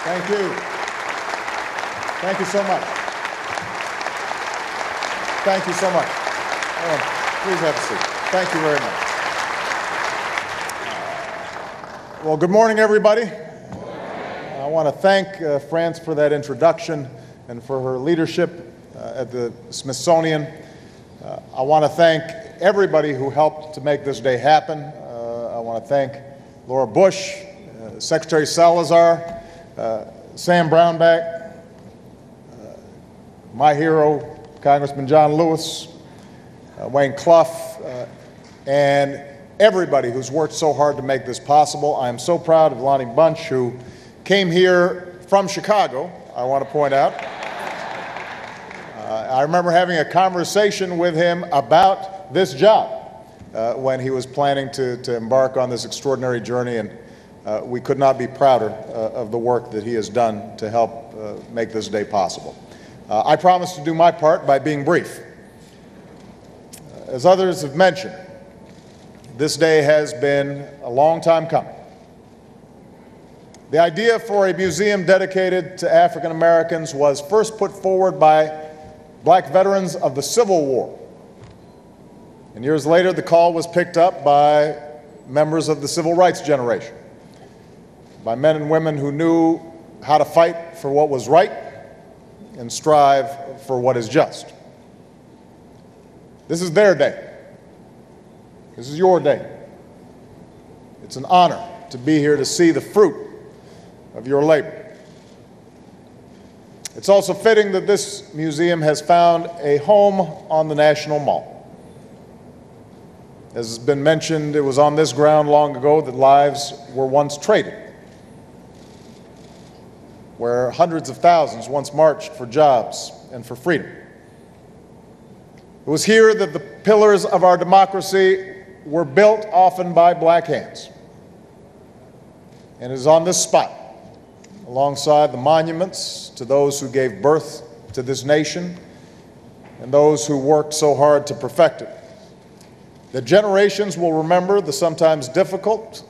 Thank you. Thank you so much. Thank you so much. Please have a seat. Thank you very much. Well, good morning, everybody. I want to thank France for that introduction and for her leadership at the Smithsonian. I want to thank everybody who helped to make this day happen. I want to thank Laura Bush, Secretary Salazar, Sam Brownback, my hero, Congressman John Lewis, Wayne Clough, and everybody who's worked so hard to make this possible. I am so proud of Lonnie Bunch, who came here from Chicago, I want to point out. I remember having a conversation with him about this job when he was planning to embark on this extraordinary journey, and we could not be prouder of the work that he has done to help make this day possible. I promise to do my part by being brief. As others have mentioned, this day has been a long time coming. The idea for a museum dedicated to African Americans was first put forward by black veterans of the Civil War. And years later, the call was picked up by members of the civil rights generation, by men and women who knew how to fight for what was right and strive for what is just. This is their day. This is your day. It's an honor to be here to see the fruit of your labor. It's also fitting that this museum has found a home on the National Mall. As has been mentioned, it was on this ground long ago that lives were once traded, where hundreds of thousands once marched for jobs and for freedom. It was here that the pillars of our democracy were built, often by black hands. And it is on this spot, alongside the monuments to those who gave birth to this nation and those who worked so hard to perfect it, that generations will remember the sometimes difficult,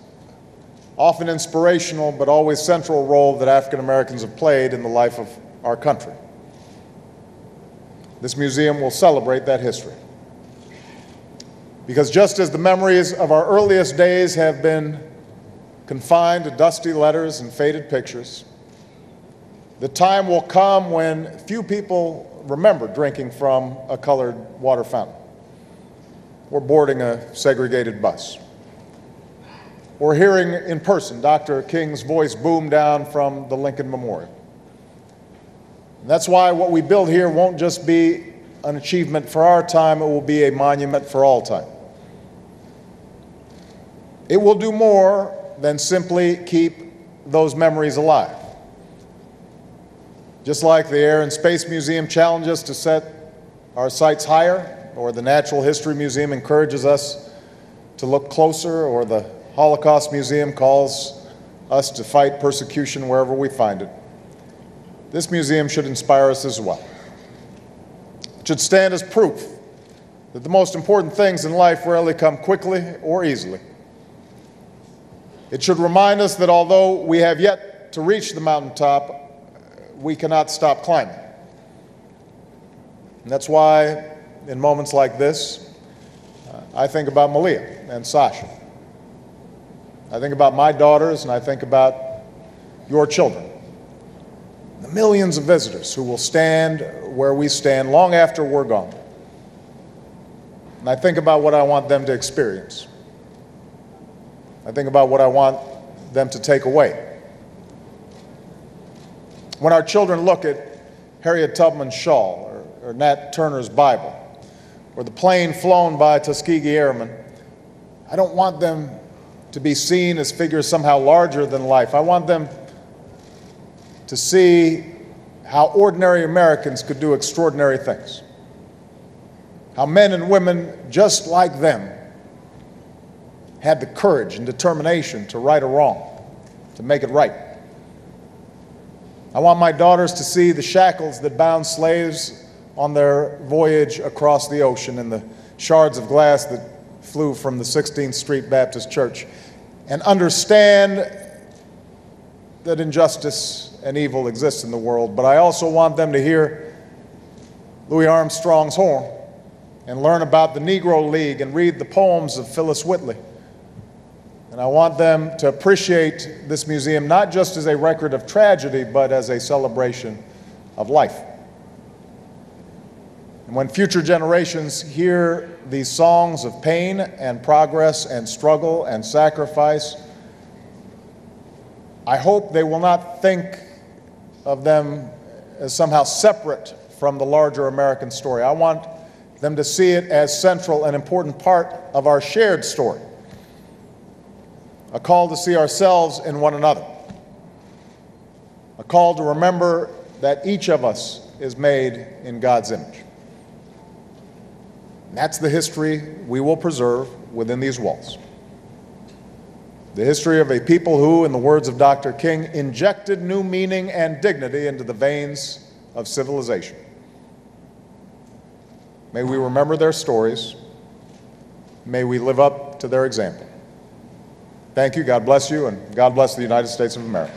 often inspirational, but always central role that African Americans have played in the life of our country. This museum will celebrate that history. Because just as the memories of our earliest days have been confined to dusty letters and faded pictures, the time will come when few people remember drinking from a colored water fountain, or boarding a segregated bus, or hearing in person Dr. King's voice boom down from the Lincoln Memorial. And that's why what we build here won't just be an achievement for our time, it will be a monument for all time. It will do more than simply keep those memories alive. Just like the Air and Space Museum challenges us to set our sights higher, or the Natural History Museum encourages us to look closer, or the Holocaust Museum calls us to fight persecution wherever we find it, this museum should inspire us as well. It should stand as proof that the most important things in life rarely come quickly or easily. It should remind us that although we have yet to reach the mountaintop, we cannot stop climbing. And that's why, in moments like this, I think about Malia and Sasha. I think about my daughters, and I think about your children. The millions of visitors who will stand where we stand long after we're gone. And I think about what I want them to experience. I think about what I want them to take away. When our children look at Harriet Tubman's shawl, or Nat Turner's Bible, or the plane flown by Tuskegee Airmen, I don't want them to be seen as figures somehow larger than life. I want them to see how ordinary Americans could do extraordinary things. How men and women just like them had the courage and determination to right a wrong, to make it right. I want my daughters to see the shackles that bound slaves on their voyage across the ocean and the shards of glass that flew from the 16th Street Baptist Church, and understand that injustice and evil exists in the world, but I also want them to hear Louis Armstrong's horn and learn about the Negro League and read the poems of Phyllis Whitley. And I want them to appreciate this museum not just as a record of tragedy, but as a celebration of life. And when future generations hear these songs of pain and progress and struggle and sacrifice, I hope they will not think of them as somehow separate from the larger American story. I want them to see it as central and important part of our shared story, a call to see ourselves in one another, a call to remember that each of us is made in God's image. And that's the history we will preserve within these walls. The history of a people who, in the words of Dr. King, injected new meaning and dignity into the veins of civilization. May we remember their stories. May we live up to their example. Thank you, God bless you, and God bless the United States of America.